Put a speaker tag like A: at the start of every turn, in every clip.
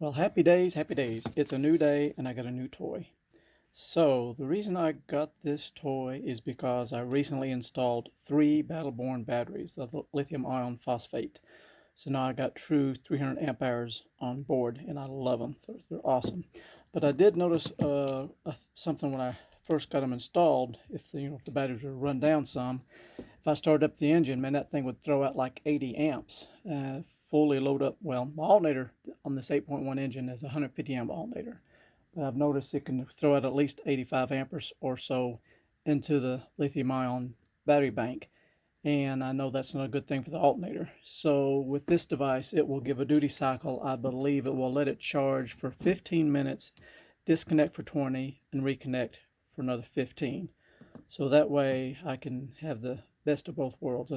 A: Well, happy days, happy days. It's a new day and I got a new toy. So, the reason I got this toy is because I recently installed 3 Battleborn batteries, the lithium ion phosphate. So now I got true 300 amp hours on board and I love them. They're awesome. But I did notice something when I first got them installed. If the batteries were run down some, if I started up the engine, man, that thing would throw out like 80 amps. Fully load up. Well, my alternator on this 8.1 engine is a 150 amp alternator. But I've noticed it can throw out at least 85 amperes or so into the lithium ion battery bank. And I know that's not a good thing for the alternator. So with this device, it will give a duty cycle. I believe it will let it charge for 15 minutes, disconnect for 20, and reconnect for another 15. So that way I can have the best of both worlds.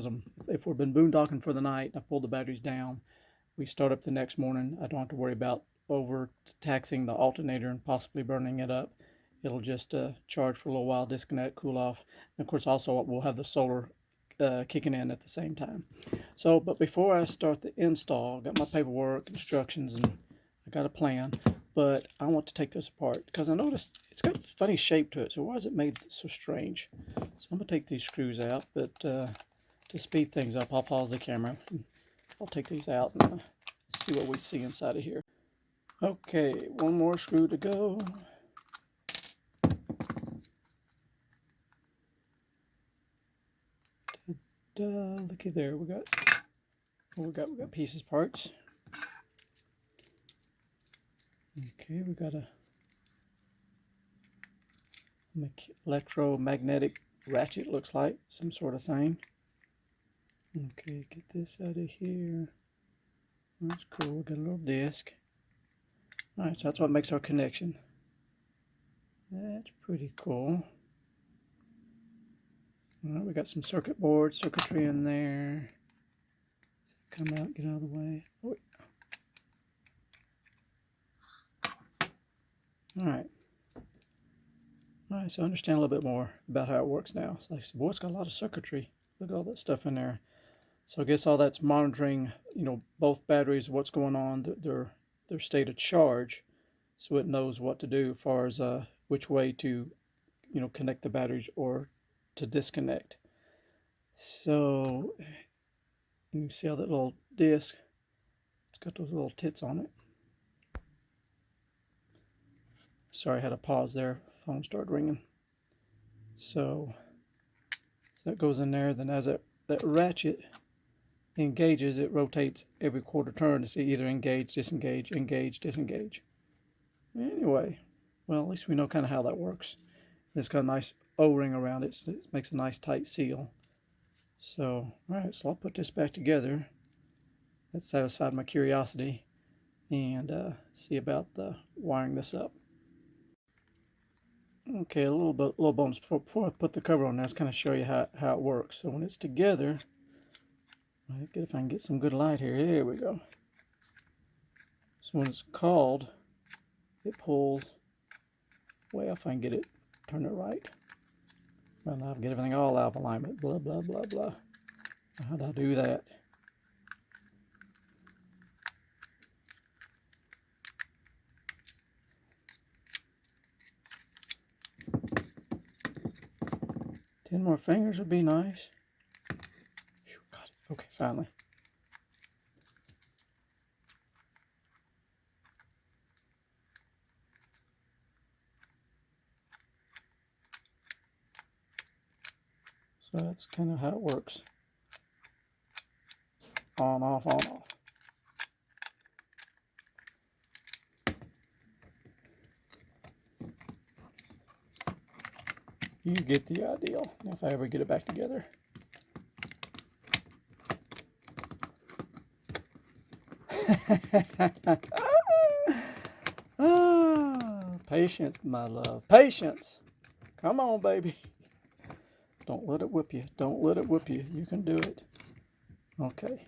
A: If we've been boondocking for the night, I pull the batteries down, we start up the next morning, I don't have to worry about overtaxing the alternator and possibly burning it up. It'll just charge for a little while, disconnect, cool off. And of course, also we'll have the solar kicking in at the same time. So, but before I start the install, I got my paperwork, instructions, and I got a plan. But I want to take this apart because I noticed it's got a funny shape to it. So why is it made so strange? So I'm gonna take these screws out, but to speed things up, I'll pause the camera. I'll take these out and see what we see inside of here. Okay, one more screw to go. Looky there, we got pieces, parts. Okay, we got a electromagnetic ratchet, looks like some sort of thing. Okay, get this out of here. That's cool. We got a little disc. All right, so that's what makes our connection. That's pretty cool. All right, we got some circuitry in there. Come out, get out of the way. Oh, all right. All right, so I understand a little bit more about how it works now. So like I said, boy, it's got a lot of circuitry. Look at all that stuff in there. So I guess all that's monitoring, both batteries, what's going on, their state of charge, so it knows what to do as far as which way to, connect the batteries or to disconnect. So you see how that little disc, it's got those little tits on it. Sorry, I had to pause there. Phone started ringing. So that goes in there. Then as that ratchet engages, it rotates every quarter turn to see either engage, disengage, engage, disengage. Anyway, well, at least we know kind of how that works. It's got a nice O-ring around it, so it makes a nice tight seal. So, all right, so I'll put this back together. That satisfied my curiosity, and see about wiring this up. Okay, a little bonus before I put the cover on there, let's kind of show you how it works. So when it's together, get if I can get some good light here. Here we go. So when it's called, it pulls way if I can get it, turn it right. Well, now I'll get everything all out of alignment. Blah, blah, blah, blah. How do I do that? Ten more fingers would be nice. Whew, got it. Okay, finally. So that's kind of how it works. On, off, on, off. You get the idea. If I ever get it back together. Patience, my love. Patience. Come on, baby. Don't let it whip you. Don't let it whip you. You can do it. Okay.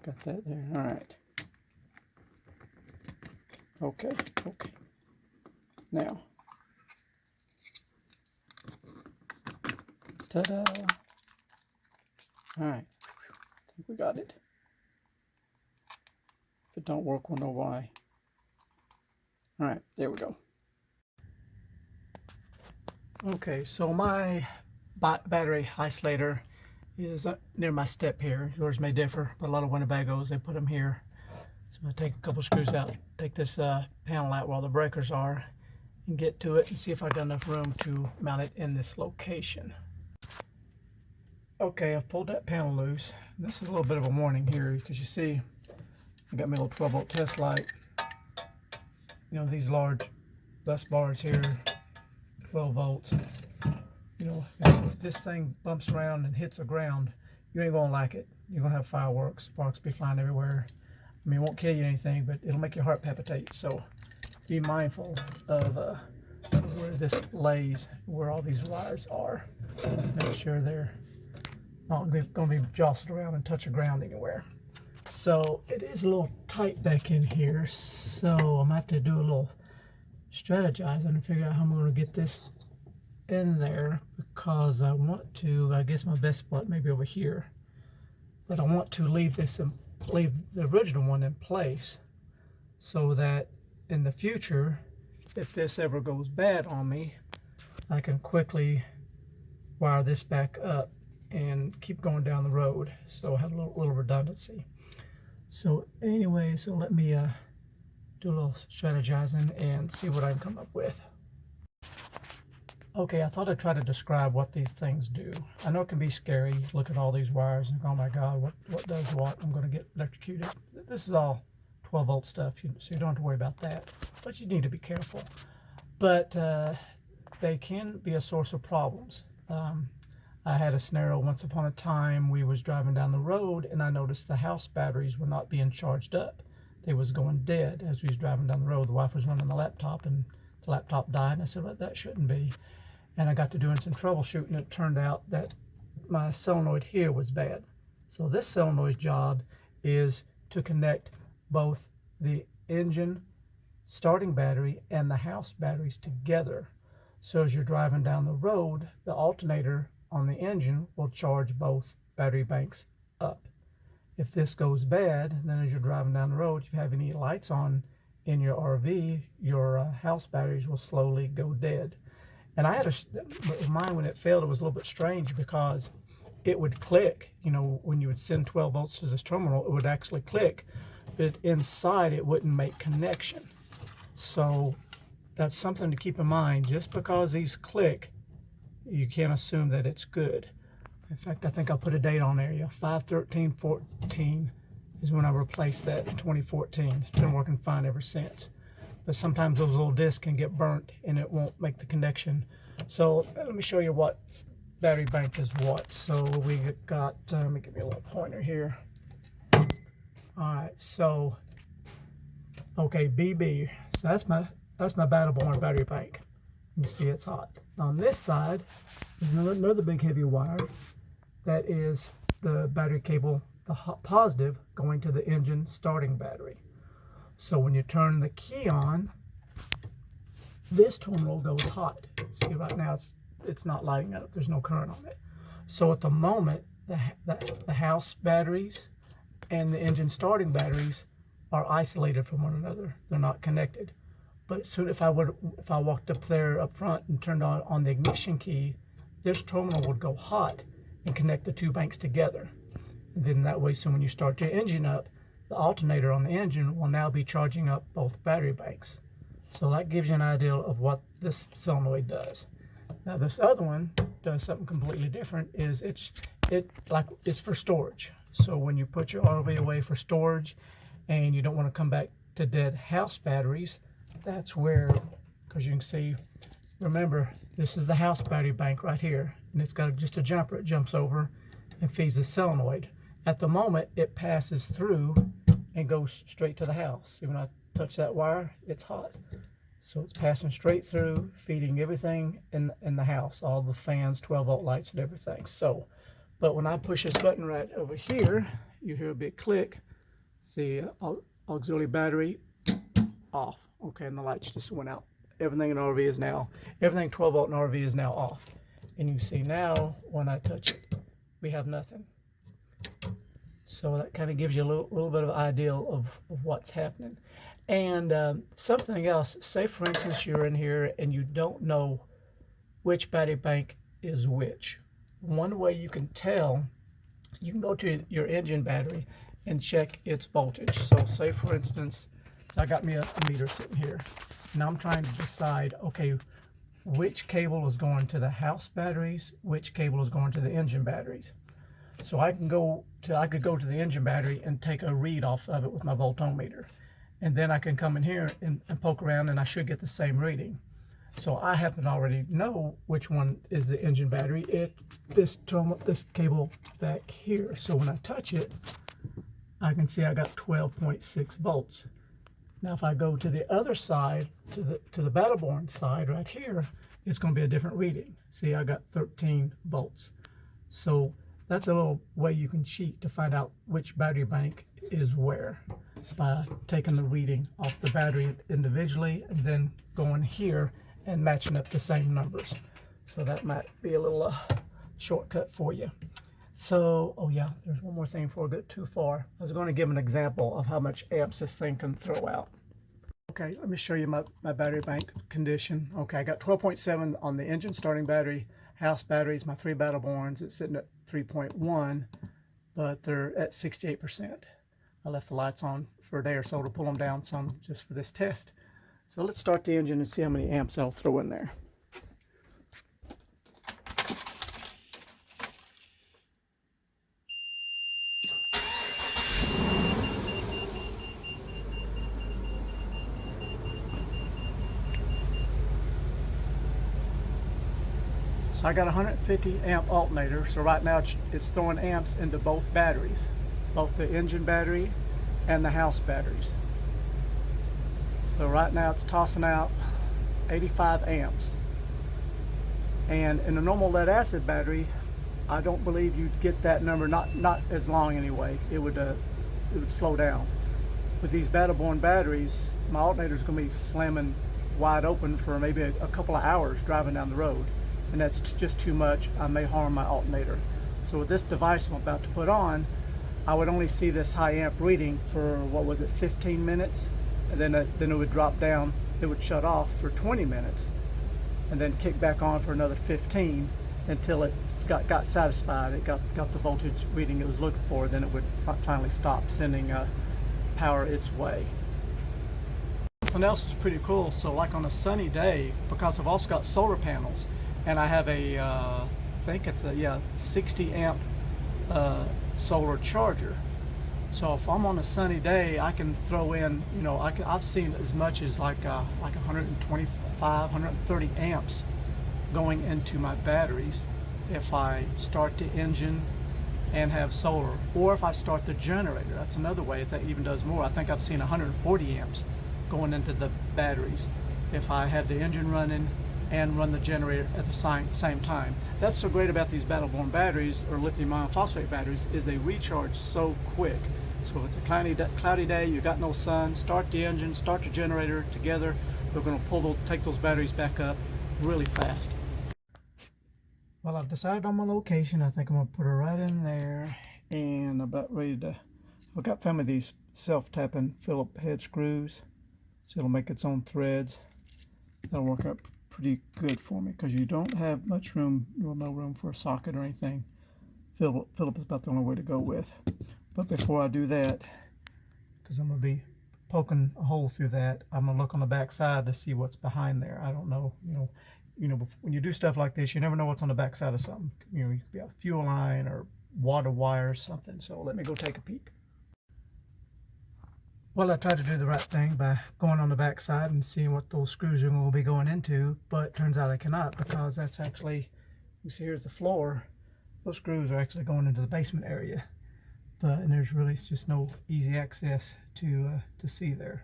A: Got that there. All right. Okay. Okay. Now. Ta-da. All right. I think we got it. it don't work, we'll know why. All right, there we go. Okay, so my battery isolator is near my step here. Yours may differ, but a lot of Winnebagos, they put them here. So I'm going to take a couple screws out, take this panel out while the breakers are, and get to it and see if I got enough room to mount it in this location. Okay, I've pulled that panel loose. This is a little bit of a warning here, because you see I got my little 12-volt test light. You know, these large bus bars here, 12 volts. You know, if this thing bumps around and hits the ground, you ain't gonna like it. You're gonna have fireworks, sparks be flying everywhere. I mean, it won't kill you or anything, but it'll make your heart palpitate. So be mindful of where this lays, where all these wires are. Make sure they're not going to be jostled around and touch the ground anywhere. So it is a little tight back in here, so I'm going to have to do a little strategizing and figure out how I'm going to get this in there, because I want to, I guess my best spot may be over here, but I want to leave the original one in place so that in the future, if this ever goes bad on me, I can quickly wire this back up and keep going down the road, so I have a little redundancy. So anyway, so let me do a little strategizing and see what I can come up with. Okay, I thought I'd try to describe what these things do. I know it can be scary. Look at all these wires and oh my God, what does what? I'm going to get electrocuted. This is all 12-volt stuff, so you don't have to worry about that. But you need to be careful. But they can be a source of problems. I had a scenario once upon a time. We was driving down the road and I noticed the house batteries were not being charged up. They was going dead as we was driving down the road. The wife was running the laptop and the laptop died, and I said, well, that shouldn't be. And I got to doing some troubleshooting. It turned out that my solenoid here was bad. So this solenoid's job is to connect both the engine starting battery and the house batteries together. So as you're driving down the road, the alternator on the engine will charge both battery banks up. If this goes bad, then as you're driving down the road, if you have any lights on in your RV, your house batteries will slowly go dead. And I had mine, when it failed, it was a little bit strange because it would click. You know, when you would send 12 volts to this terminal, it would actually click, but inside it wouldn't make connection. So that's something to keep in mind. Just because these click, you can't assume that it's good. In fact, I think I'll put a date on there. Yeah, 5/13/14 is when I replaced that in 2014. It's been working fine ever since. But sometimes those little discs can get burnt and it won't make the connection. So let me show you what battery bank is what. So we got, let me give you a little pointer here. All right, so, okay, BB. So that's my battle-born battery bank. You see it's hot. On this side is another big heavy wire. That is the battery cable, the positive going to the engine starting battery. So when you turn the key on, this terminal goes hot. See, right now it's not lighting up. There's no current on it. So at the moment, the house batteries and the engine starting batteries are isolated from one another. They're not connected. But soon, if I walked up there up front and turned on the ignition key, this terminal would go hot and connect the two banks together. And then that way, so when you start your engine up, the alternator on the engine will now be charging up both battery banks. So that gives you an idea of what this solenoid does. Now this other one does something completely different. It's for storage. So when you put your RV away for storage and you don't want to come back to dead house batteries, that's where, because you can see, remember, this is the house battery bank right here, and it's got just a jumper. It jumps over and feeds the solenoid. At the moment, it passes through and goes straight to the house. See, when I touch that wire, it's hot. So it's passing straight through, feeding everything in the house, all the fans, 12-volt lights and everything. So, but when I push this button right over here, you hear a big click. See, auxiliary battery off. Okay, and the lights just went out. Everything 12-volt in RV is now off. And you see now, when I touch it, we have nothing. So that kind of gives you a little bit of idea of what's happening. And something else, say for instance you're in here and you don't know which battery bank is which. One way you can tell, you can go to your engine battery and check its voltage. So say for instance, so I got me a meter sitting here. Now I'm trying to decide, okay, which cable is going to the house batteries, which cable is going to the engine batteries. So I could go to the engine battery and take a read off of it with my voltometer. And then I can come in here and poke around and I should get the same reading. So I happen to already know which one is the engine battery. It's this cable back here. So when I touch it, I can see I got 12.6 volts. Now if I go to the other side, to the battle-born side right here, it's going to be a different reading. See, I got 13 volts. So that's a little way you can cheat to find out which battery bank is where, by taking the reading off the battery individually and then going here and matching up the same numbers. So that might be a little shortcut for you. So, oh yeah, there's one more thing before I get too far. I was going to give an example of how much amps this thing can throw out. Okay, let me show you my battery bank condition. Okay, I got 12.7 on the engine starting battery. House batteries, my 3 battle-borns, it's sitting at 3.1, but they're at 68%. I left the lights on for a day or so to pull them down some just for this test. So let's start the engine and see how many amps I'll throw in there. So I got a 150 amp alternator, so right now it's throwing amps into both batteries, both the engine battery and the house batteries. So right now it's tossing out 85 amps. And in a normal lead acid battery, I don't believe you'd get that number, not as long anyway. It would slow down. With these battle-born batteries, my alternator is going to be slamming wide open for maybe a couple of hours driving down the road. And that's just too much. I may harm my alternator. So with this device I'm about to put on, I would only see this high amp reading for, what was it, 15 minutes? And then it would drop down, it would shut off for 20 minutes, and then kick back on for another 15 until it got satisfied. It got the voltage reading it was looking for, then it would finally stop sending power its way. Something else is pretty cool. So like on a sunny day, because I've also got solar panels, and I have a, I think it's a 60 amp solar charger. So if I'm on a sunny day, I can throw in, you know, I've seen as much as like 125, 130 amps going into my batteries if I start the engine and have solar, or if I start the generator. That's another way that even does more. I think I've seen 140 amps going into the batteries if I have the engine running and run the generator at the same time. That's so great about these battle-born batteries, or lithium iron phosphate batteries, is they recharge so quick. So if it's a cloudy day, you got no sun, start the engine, start the generator together. They're going to take those batteries back up really fast. Well, I've decided on my location. I think I'm going to put her right in there, and about ready to. I've found me these self-tapping Phillips head screws, so it'll make its own threads. That'll work out pretty good for me because you don't have much room, no room for a socket or anything. Phillips is about the only way to go with. But before I do that, because I'm going to be poking a hole through that, I'm going to look on the back side to see what's behind there. I don't know, you know, when you do stuff like this, you never know what's on the back side of something. You know, it could be a fuel line or water wire or something. So let me go take a peek. Well, I tried to do the right thing by going on the back side and seeing what those screws are going to be going into, but it turns out I cannot, because that's actually, you see here's the floor. Those screws are actually going into the basement area. And there's really just no easy access to see there.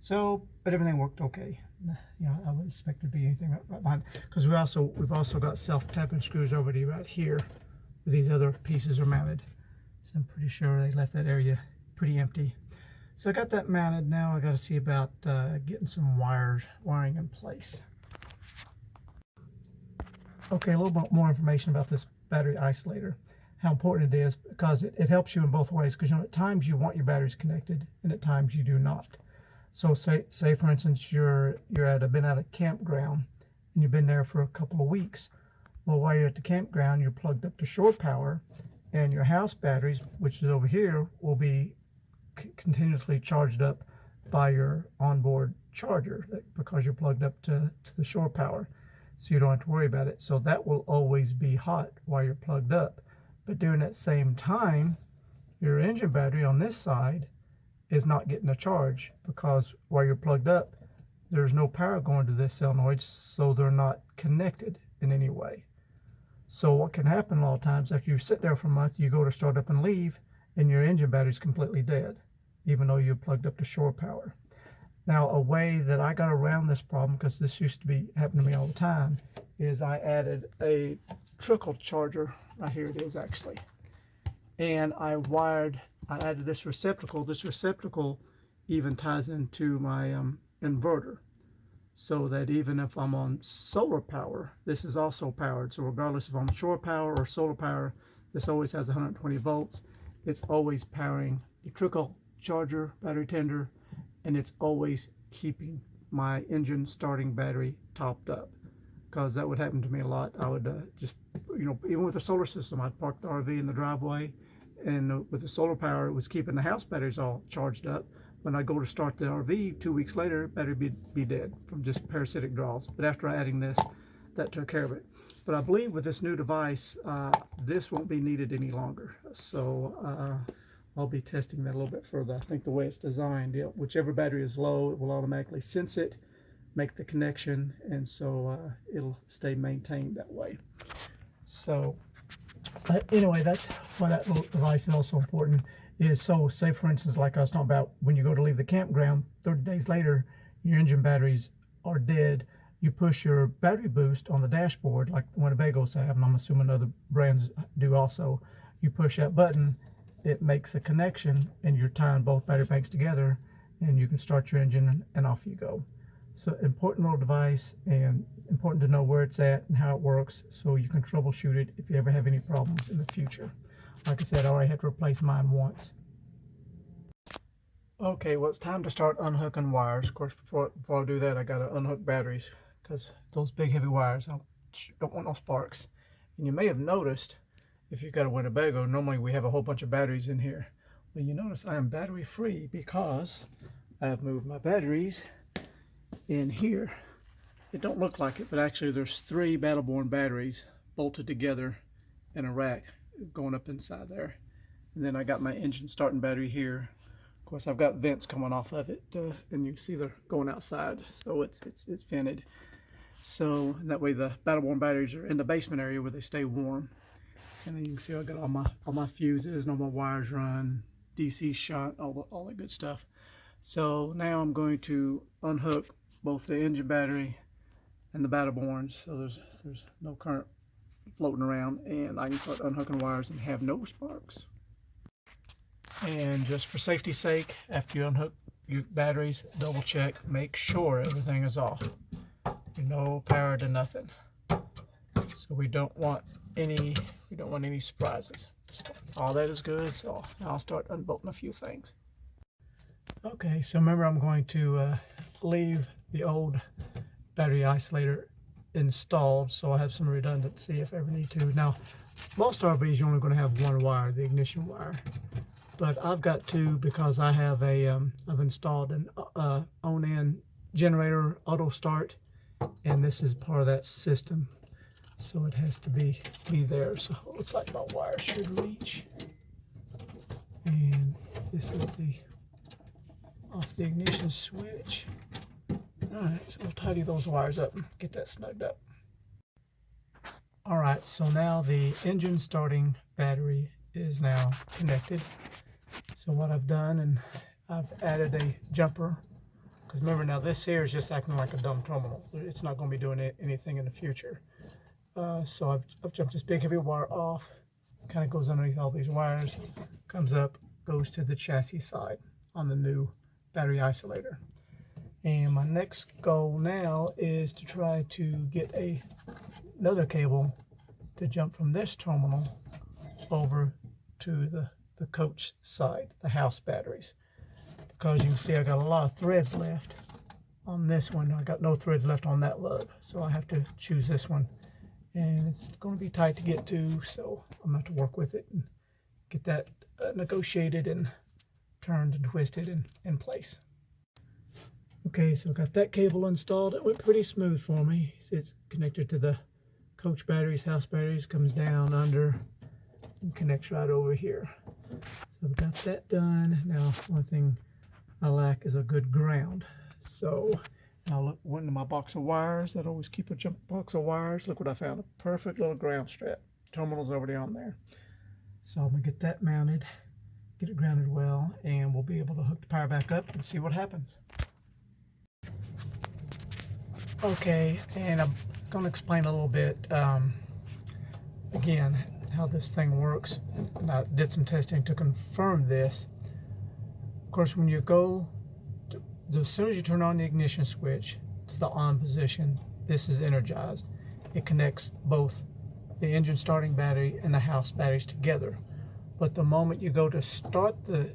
A: So, but everything worked okay. You know, I wouldn't expect there to be anything right behind, because we've also got self-tapping screws already right here where these other pieces are mounted. So I'm pretty sure they left that area pretty empty. So I got that mounted. Now I got to see about getting some wiring in place. Okay, a little bit more information about this battery isolator. how important it is, because it helps you in both ways, because at times you want your batteries connected and at times you do not. So say for instance you're been at a campground and you've been there for a couple of weeks. Well, while you're at the campground, you're plugged up to shore power, and your house batteries, which is over here, will be continuously charged up by your onboard charger, because you're plugged up to the shore power, so you don't have to worry about it. So that will always be hot while you're plugged up. But during that same time, your engine battery on this side is not getting a charge, because while you're plugged up, there's no power going to this solenoid, so they're not connected in any way. So what can happen a lot of times, after you sit there for a month, you go to start up and leave, and your engine battery is completely dead, even though you're plugged up to shore power. Now, a way that I got around this problem, because this used to be happening to me all the time, is I added a trickle charger. Right here it is, actually. And I added this receptacle. This receptacle even ties into my inverter, so that even if I'm on solar power, this is also powered. So regardless if I'm shore power or solar power, this always has 120 volts. It's always powering the trickle charger battery tender, and it's always keeping my engine starting battery topped up, because that would happen to me a lot. I would just, even with the solar system, I'd park the RV in the driveway, and with the solar power, it was keeping the house batteries all charged up. When I go to start the RV 2 weeks later, battery be dead from just parasitic draws. But after adding this, that took care of it. But I believe with this new device, this won't be needed any longer. So I'll be testing that a little bit further. I think the way it's designed, whichever battery is low, it will automatically sense it, make the connection, and so it'll stay maintained that way. So anyway, that's why that little device is also important. Is, so say for instance, like I was talking about, when you go to leave the campground, 30 days later, your engine batteries are dead. You push your battery boost on the dashboard, like Winnebago's have, and I'm assuming other brands do also. You push that button, it makes a connection, and you're tying both battery banks together, and you can start your engine, and off you go. So important little device, and important to know where it's at and how it works, so you can troubleshoot it if you ever have any problems in the future. Like I said, I already had to replace mine once. Okay, well, it's time to start unhooking wires. Of course, before I do that, I got to unhook batteries, because those big heavy wires, I don't want no sparks. And you may have noticed, if you've got a Winnebago, normally we have a whole bunch of batteries in here. Well, you notice I am battery free, because I have moved my batteries in here. It don't look like it, but actually there's 3 Battleborn batteries bolted together in a rack going up inside there. And then I got my engine starting battery here. Of course, I've got vents coming off of it, and you see they're going outside, so it's vented. So that way the Battleborn batteries are in the basement area where they stay warm. And then you can see I got all my fuses and all my wires run, DC shot, all that good stuff. So now I'm going to unhook both the engine battery and the Battleborns, so there's no current floating around, and I can start unhooking wires and have no sparks. And just for safety's sake, after you unhook your batteries, double check, make sure everything is off. No power to nothing. So we don't want any surprises. So all that is good. So now I'll start unbolting a few things. Okay, so remember, I'm going to leave the old battery isolator installed, so I have some redundancy if I ever need to. Now, most RVs you're only going to have one wire, the ignition wire, but I've got 2, because I have I've installed an on-end generator auto start, and this is part of that system, so it has to be there. So it looks like my wire should reach, and this is off the ignition switch. Alright, so I'll tidy those wires up and get that snugged up. Alright, so now the engine starting battery is now connected. So what I've done, and I've added a jumper, because remember, now this here is just acting like a dumb terminal. It's not going to be doing anything in the future. So I've jumped this big heavy wire off, kind of goes underneath all these wires, comes up, goes to the chassis side on the new battery isolator. And my next goal now is to try to get another cable to jump from this terminal over to the coach side, the house batteries, because you can see I got a lot of threads left on this one. I got no threads left on that lug, so I have to choose this one, and it's going to be tight to get to, so I'm going to have to work with it and get that negotiated and turned and twisted in place. Okay, so I got that cable installed. It went pretty smooth for me. It's connected to the coach batteries, house batteries, comes down under and connects right over here. So I've got that done. Now, one thing I lack is a good ground. So now went into my box of wires. I'd always keep a jump box of wires. Look what I found, a perfect little ground strap. Terminal's already on there. So I'm gonna get that mounted, get it grounded well, and we'll be able to hook the power back up and see what happens. Okay, and I'm going to explain a little bit, again, how this thing works. And I did some testing to confirm this. Of course, when you go, as soon as you turn on the ignition switch to the on position, this is energized. It connects both the engine starting battery and the house batteries together. But the moment you go to start the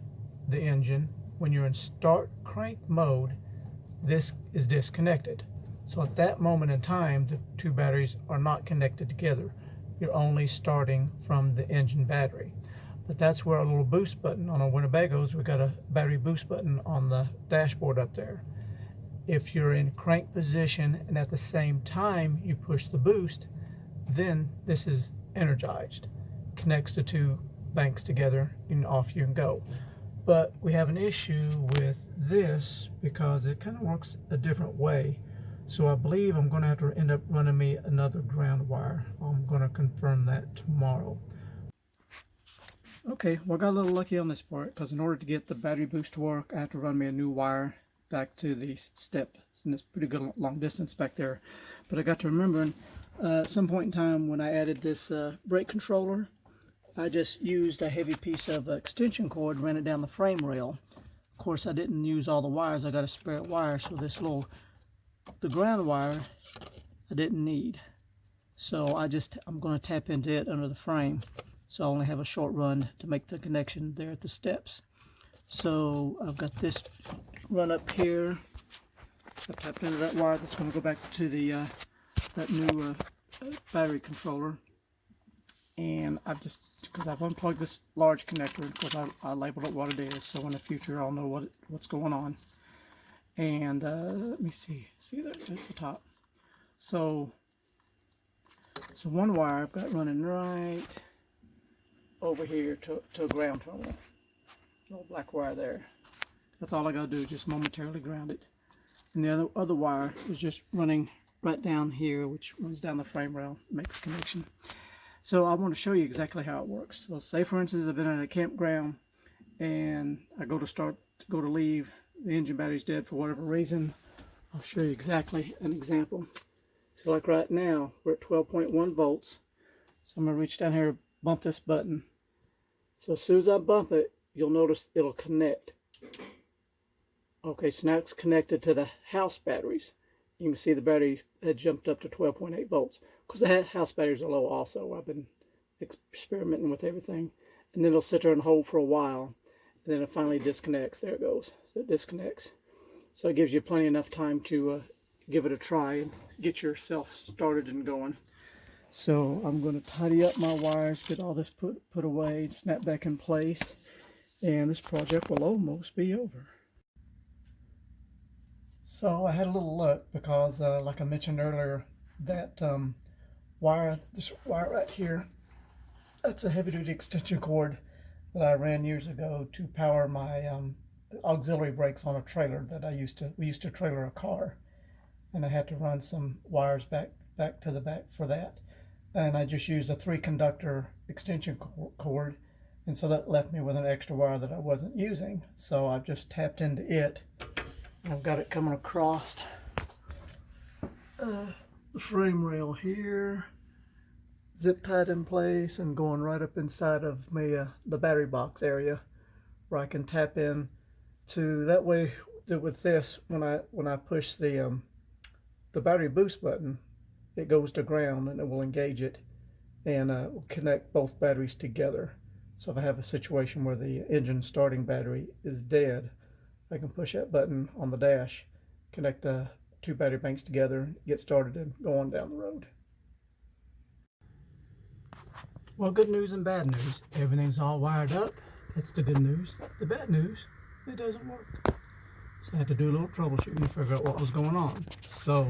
A: engine, when you're in start crank mode, this is disconnected. So at that moment in time, the two batteries are not connected together. You're only starting from the engine battery. But that's where our little boost button on our Winnebagos, we got a battery boost button on the dashboard up there. If you're in crank position and at the same time you push the boost, then this is energized. Connects the two banks together and off you can go. But we have an issue with this because it kind of works a different way. So I believe I'm going to have to end up running me another ground wire. I'm going to confirm that tomorrow. Okay, well I got a little lucky on this part because in order to get the battery boost to work, I have to run me a new wire back to the step. And it's pretty good long distance back there. But I got to remembering at some point in time when I added this brake controller, I just used a heavy piece of extension cord, ran it down the frame rail. Of course, I didn't use all the wires. I got a spare wire, so the ground wire I didn't need. So I'm going to tap into it under the frame. So I only have a short run to make the connection there at the steps. So I've got this run up here. I tapped into that wire that's going to go back to the that new battery controller. And because I've unplugged this large connector, because I labeled it what it is, so in the future I'll know what's going on. And let me see there's the top. So one wire I've got running right over here to a ground terminal. Little black wire there. That's all I gotta do, just momentarily ground it. And the other wire is just running right down here, which runs down the frame rail, makes a connection. So I want to show you exactly how it works. So say for instance I've been at a campground and I go to leave, the engine battery's dead for whatever reason. I'll show you exactly an example. So like right now we're at 12.1 volts. So I'm going to reach down here, bump this button. So as soon as I bump it, you'll notice it'll connect. Okay, so now it's connected to the house batteries. You can see the battery had jumped up to 12.8 volts. Because the house batteries are low also. I've been experimenting with everything. And then it'll sit there and hold for a while. And then it finally disconnects. There it goes. So it disconnects. So it gives you plenty enough time to give it a try and get yourself started and going. So I'm going to tidy up my wires, get all this put away, snap back in place. And this project will almost be over. So I had a little luck because like I mentioned earlier, that this wire right here, that's a heavy-duty extension cord that I ran years ago to power my auxiliary brakes on a trailer that we used to trailer a car, and I had to run some wires back to the back for that, and I just used a 3-conductor extension cord, and so that left me with an extra wire that I wasn't using. So I've just tapped into it, and I've got it coming across the frame rail here, zip tied in place, and going right up inside of the battery box area where I can tap in to, that way that with this, when I push the battery boost button, it goes to ground and it will engage it and connect both batteries together. So if I have a situation where the engine starting battery is dead, I can push that button on the dash, connect the two battery banks together, get started, and go on down the road. Well, good news and bad news. Everything's all wired up. That's the good news. The bad news, it doesn't work. So I had to do a little troubleshooting to figure out what was going on. So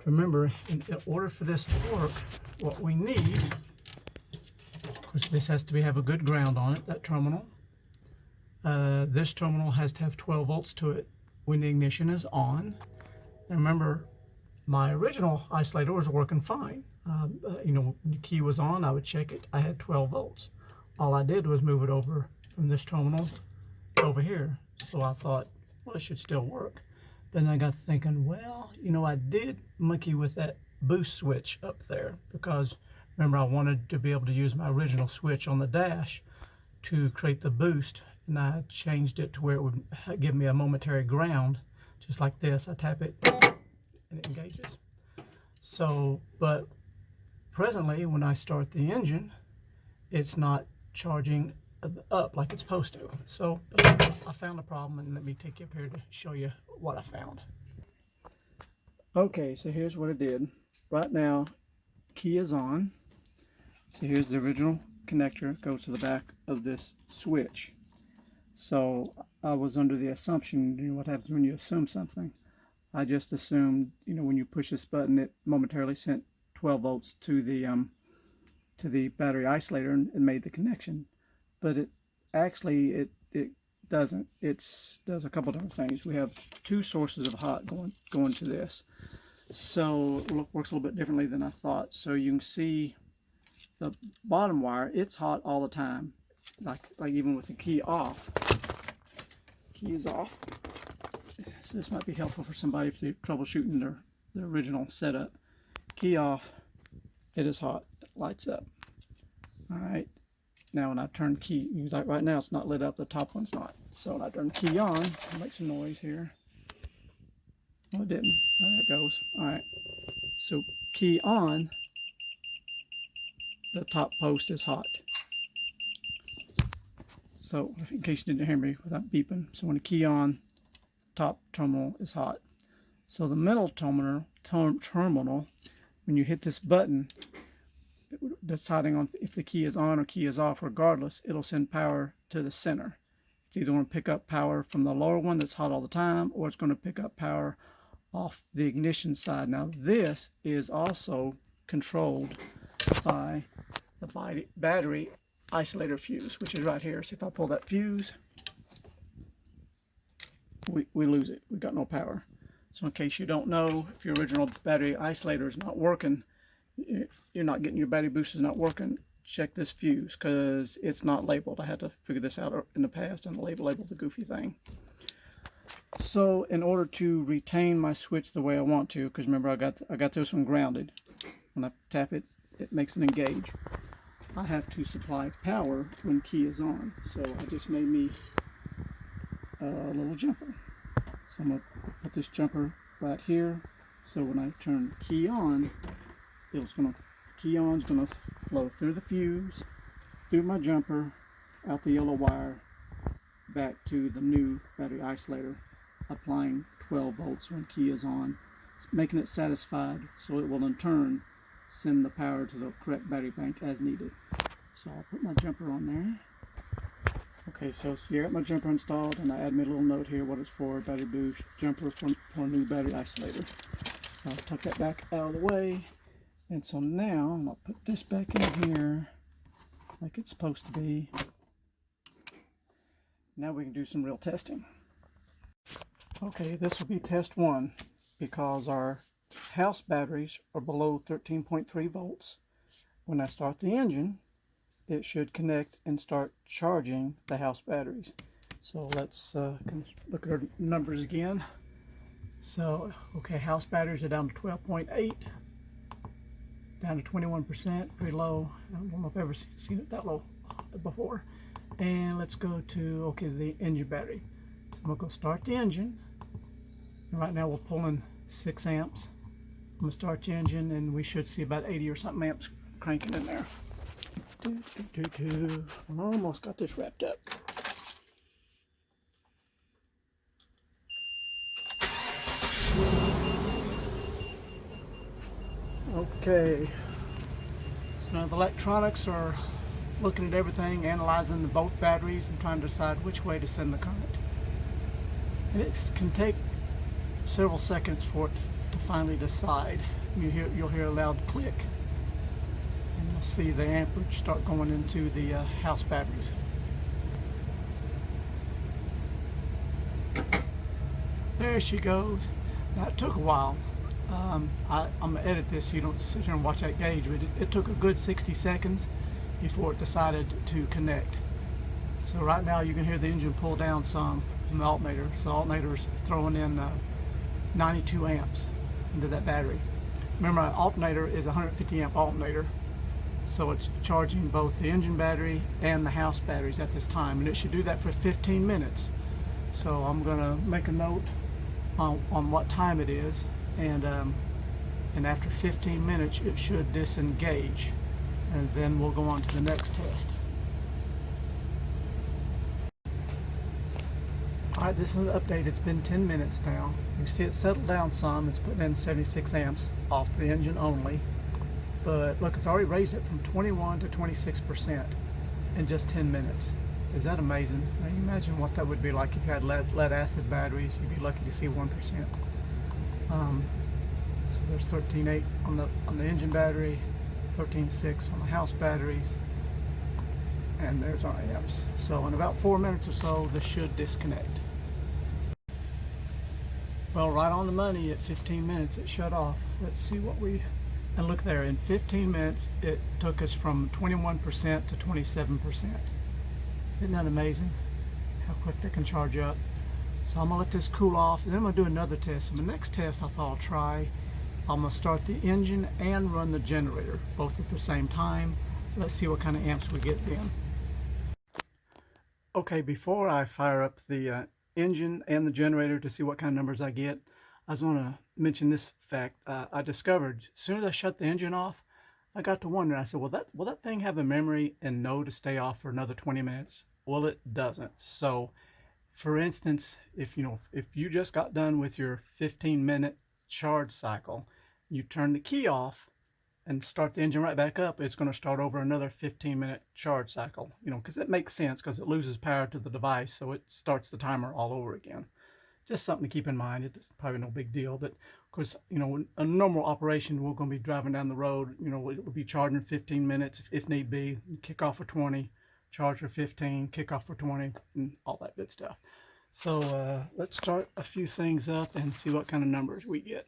A: remember, in order for this to work, what we need, of course, this has to have a good ground on it, that terminal. This terminal has to have 12 volts to it when the ignition is on. And remember, my original isolator was working fine. You know, when the key was on, I would check it. I had 12 volts. All I did was move it over from this terminal over here. So I thought, well, it should still work. Then I got thinking, well, you know, I did monkey with that boost switch up there because remember, I wanted to be able to use my original switch on the dash to create the boost, and I changed it to where it would give me a momentary ground, just like this. I tap it and it engages. So, but presently when I start the engine, it's not charging up like it's supposed to. So I found a problem, and let me take you up here to show you what I found. Okay, so here's what I did. Right now, key is on. So here's the original connector, goes to the back of this switch. So I was under the assumption, you know what happens when you assume something. I just assumed, you know, when you push this button, it momentarily sent 12 volts to the battery isolator and made the connection. But it actually doesn't. It does a couple different things. We have two sources of hot going to this, so it works a little bit differently than I thought. So you can see the bottom wire, it's hot all the time, like even with the key off. Key is off. So this might be helpful for somebody if they're troubleshooting their original setup. Key off, it is hot. It lights up. All right. Now when I turn key, like right now it's not lit up, the top one's not. So when I turn key on, I'll make some noise here. Oh, it didn't. Oh, there it goes. All right. So key on, the top post is hot. So in case you didn't hear me without beeping, so when the key on, top terminal is hot. So the middle terminal, when you hit this button, deciding on if the key is on or key is off, regardless, it'll send power to the center. It's either going to pick up power from the lower one that's hot all the time, or it's going to pick up power off the ignition side. Now this is also controlled by the battery isolator fuse, which is right here. So if I pull that fuse, we lose it. We got no power. So in case you don't know, if your original battery isolator is not working, you're not getting your battery boost is not working, check this fuse because it's not labeled. I had to figure this out in the past and label the goofy thing. So in order to retain my switch the way I want to, because remember I got this one grounded. When I tap it, it makes it engage. I have to supply power when key is on. So I just made me a little jumper. So I'm going to put this jumper right here. So when I turn key on, key on is going to flow through the fuse, through my jumper, out the yellow wire, back to the new battery isolator, applying 12 volts when key is on, making it satisfied so it will in turn send the power to the correct battery bank as needed. So I'll put my jumper on there. Okay, so see, I got my jumper installed, and I add me a little note here what it's for: battery boost, jumper for a new battery isolator. So I'll tuck that back out of the way. And so now I'm going to put this back in here like it's supposed to be. Now we can do some real testing. Okay, this will be test one because our house batteries are below 13.3 volts. When I start the engine, it should connect and start charging the house batteries. So let's look at our numbers again. So, okay, house batteries are down to 12.8. Down to 21%, pretty low. I don't know if I've ever seen it that low before. And let's go to, okay, the engine battery. So I'm gonna go start the engine. And right now we're pulling 6 amps. I'm gonna start the engine and we should see about 80 or something amps cranking in there. Almost got this wrapped up. Okay, so now the electronics are looking at everything, analyzing both batteries and trying to decide which way to send the current. And it can take several seconds for it to finally decide. You'll hear a loud click, and you'll see the amperage start going into the house batteries. There she goes. Now it took a while. I'm going to edit this so you don't sit here and watch that gauge, but it took a good 60 seconds before it decided to connect. So right now you can hear the engine pull down some from the alternator. So the alternator's throwing in 92 amps into that battery. Remember, an alternator is a 150 amp alternator, so it's charging both the engine battery and the house batteries at this time, and it should do that for 15 minutes. So I'm going to make a note on what time it is, and after 15 minutes it should disengage, and then we'll go on to the next test. Alright, this is an update. It's been 10 minutes now. You see it settled down some. It's putting in 76 amps off the engine only. But look, it's already raised it from 21 to 26% in just 10 minutes. Is that amazing? Now you imagine what that would be like if you had lead acid batteries. You'd be lucky to see 1%. So there's 13.8 on the engine battery, 13.6 on the house batteries, and there's our amps. So in about 4 minutes or so, this should disconnect. Well, right on the money at 15 minutes, it shut off. Let's see what and look there, in 15 minutes, it took us from 21% to 27%. Isn't that amazing? How quick they can charge up. So I'm gonna let this cool off, and then I'm gonna do another test. So the next test I thought I'll try, I'm gonna start the engine and run the generator, both at the same time. Let's see what kind of amps we get then. Okay, before I fire up the engine and the generator to see what kind of numbers I get, I just want to mention this fact. I discovered as soon as I shut the engine off, I got to wondering. I said, will that thing have the memory and know to stay off for another 20 minutes? Well, it doesn't. So for instance, if you just got done with your 15-minute charge cycle, you turn the key off and start the engine right back up, it's going to start over another 15-minute charge cycle, because it makes sense, because it loses power to the device, so it starts the timer all over again. Just something to keep in mind. It's probably no big deal, but of course, a normal operation, we're going to be driving down the road, we'll be charging 15 minutes if need be, kick off for 20, charge for 15, kick off for 20, and all that good stuff. So let's start a few things up and see what kind of numbers we get.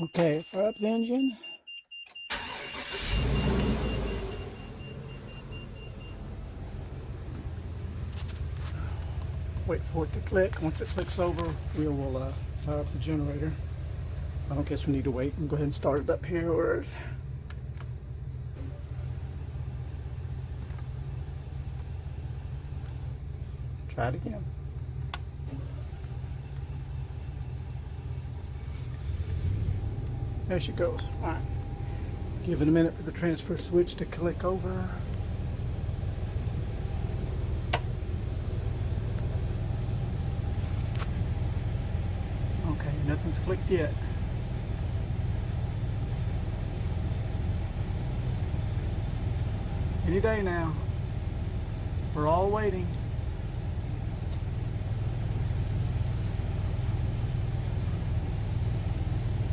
A: Okay, fire up the engine. Wait for it to click. Once it clicks over, we will fire up the generator. I don't guess we need to wait. And go ahead and start it up here. Where is... Try it again. There she goes. All right. Give it a minute for the transfer switch to click over. Okay, nothing's clicked yet. Any day now. We're all waiting.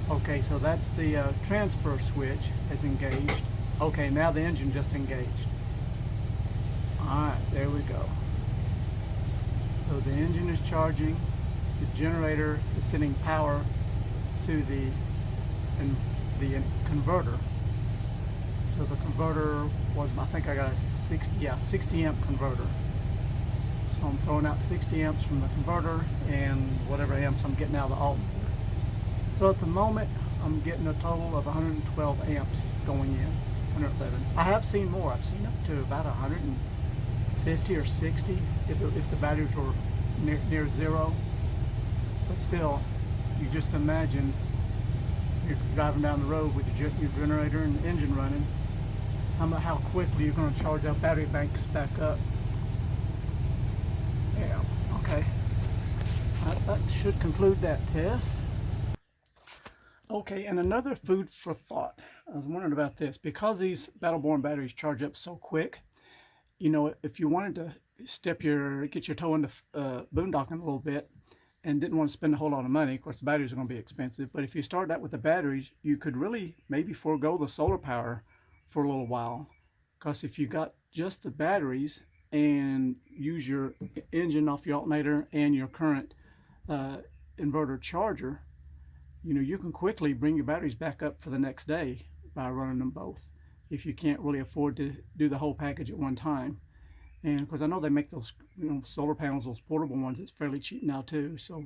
A: Okay, so that's the transfer switch is engaged. Okay, now the engine just engaged. Alright, there we go. So the engine is charging. The generator is sending power to the converter. So the converter was, I think I got a 60 amp converter. So I'm throwing out 60 amps from the converter and whatever amps I'm getting out of the alternator. So at the moment, I'm getting a total of 112 amps going in, 111. I have seen more. I've seen up to about 150 or 60 if the batteries were near zero. But still, you just imagine you're driving down the road with your generator and the engine running, how quickly you're going to charge that battery banks back up. Yeah, okay. That should conclude that test. Okay, and another food for thought. I was wondering about this. Because these Battle-Born batteries charge up so quick, you know, if you wanted to get your toe into boondocking a little bit and didn't want to spend a whole lot of money, of course the batteries are going to be expensive, but if you start out with the batteries, you could really maybe forego the solar power for a little while. Because if you got just the batteries and use your engine off your alternator and your current inverter charger, you know, you can quickly bring your batteries back up for the next day by running them both, if you can't really afford to do the whole package at one time. And of course, I know they make those, you know, solar panels, those portable ones. It's fairly cheap now too. So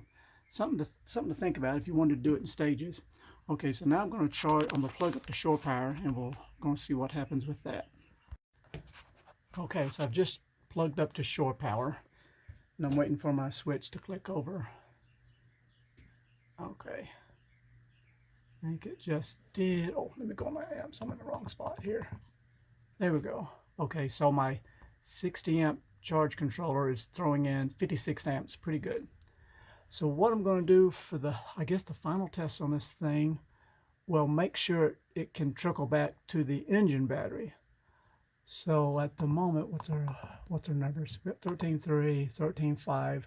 A: something to think about if you wanted to do it in stages. Okay, so now I'm going to plug up the shore power, and we're going to see what happens with that. Okay, so I've just plugged up to shore power, and I'm waiting for my switch to click over. Okay, I think it just did. Oh, let me go on my amps. I'm in the wrong spot here. There we go. Okay, so my 60 amp charge controller is throwing in 56 amps, pretty good. So what I'm going to do for the final test on this thing, well, make sure it can trickle back to the engine battery. So at the moment, what's our numbers? 13.3, 13.5.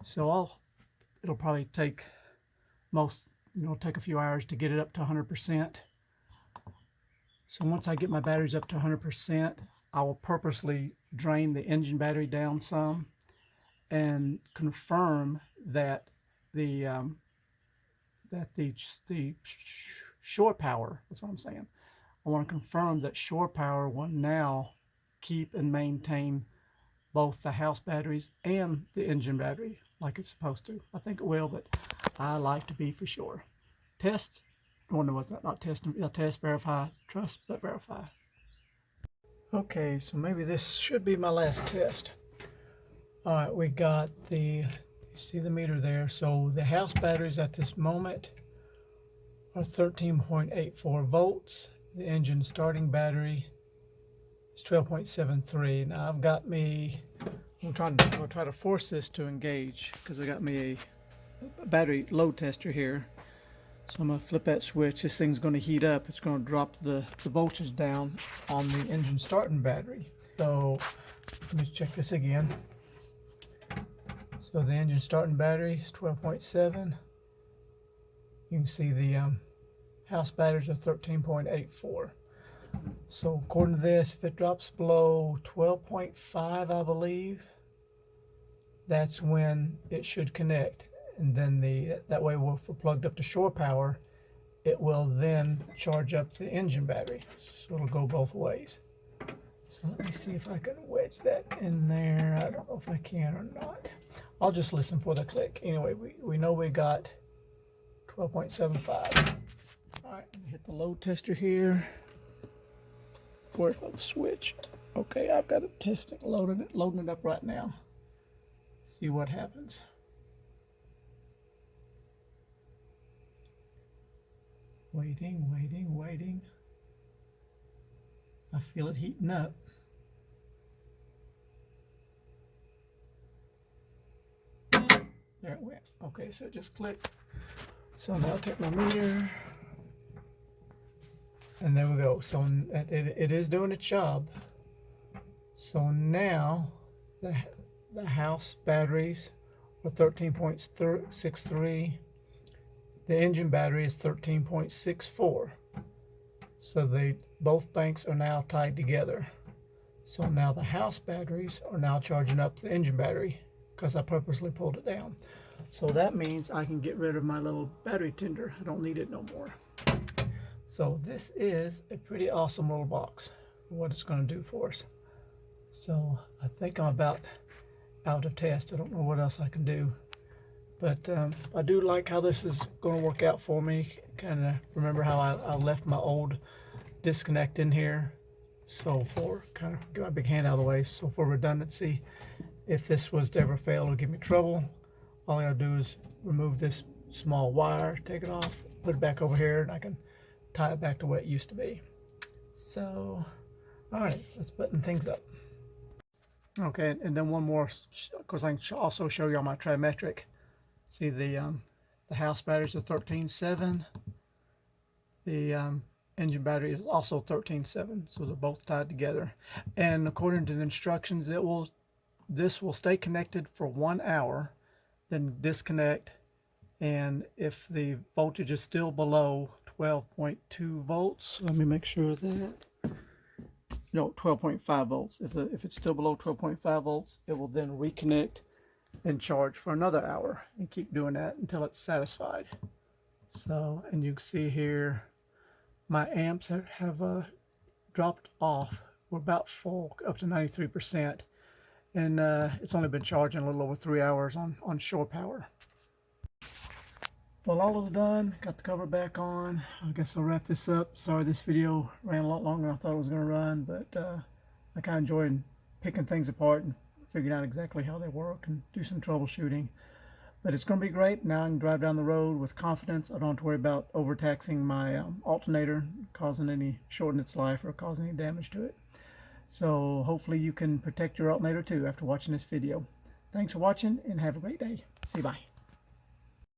A: So it'll probably take take a few hours to get it up to 100%. So once I get my batteries up to 100%, I will purposely drain the engine battery down some and confirm that the shore power, that's what I'm saying. I want to confirm that shore power will now keep and maintain both the house batteries and the engine battery like it's supposed to. I think it will, but I like to be for sure. Test, well, no, it's not testing. Test, verify, trust, but verify. Okay, so maybe this should be my last test. All right, we got you see the meter there. So the house batteries at this moment are 13.84 volts. The engine starting battery is 12.73. Now I've got I'll try to force this to engage because I got me a battery load tester here. So I'm going to flip that switch. This thing's going to heat up. It's going to drop the voltage down on the engine starting battery. So let me check this again. So the engine starting battery is 12.7. You can see the house batteries are 13.84. So according to this, if it drops below 12.5, I believe, that's when it should connect. And then that way, if we're plugged up to shore power, it will then charge up the engine battery. So it'll go both ways. So let me see if I can wedge that in there. I don't know if I can or not. I'll just listen for the click. Anyway, we know we got 12.75. All right, hit the load tester here. Where's the switch? Okay, I've got it testing, loading it up right now. See what happens. Waiting, waiting, waiting. I feel it heating up. There it went. Okay, so it just clicked. So now I'll take my meter. And there we go. So it is doing its job. So now the house batteries are 13.63. The engine battery is 13.64. So both banks are now tied together. So now the house batteries are now charging up the engine battery because I purposely pulled it down. So that means I can get rid of my little battery tender. I don't need it no more. So this is a pretty awesome little box for what it's going to do for us. So I think I'm about out of test. I don't know what else I can do. But I do like how this is going to work out for me. Kind of remember how I left my old disconnect in here. So kind of get my big hand out of the way. So for redundancy, if this was to ever fail or give me trouble, all I gotta do is remove this small wire, take it off, put it back over here and I can tie it back to where it used to be. So, all right, let's button things up. Okay, and then one more, of course, I can also show you all my trimetric. See the house batteries are 13.7. The engine battery is also 13.7, so they're both tied together. And according to the instructions, this will stay connected for 1 hour, then disconnect. And if the voltage is still below 12.2 volts, let me make sure that, no, 12.5 volts. If it's still below 12.5 volts, it will then reconnect and charge for another hour and keep doing that until it's satisfied. So, and you can see here, my amps have dropped off. We're about full, up to 93%. And it's only been charging a little over 3 hours on shore power. Well, all is done. Got the cover back on. I guess I'll wrap this up. Sorry this video ran a lot longer than I thought it was going to run, but I kind of enjoyed picking things apart and figuring out exactly how they work and do some troubleshooting. But it's going to be great. Now I can drive down the road with confidence. I don't have to worry about overtaxing my alternator, causing any short in its life or causing any damage to it. So hopefully you can protect your alternator too after watching this video. Thanks for watching and have a great day. See you, bye.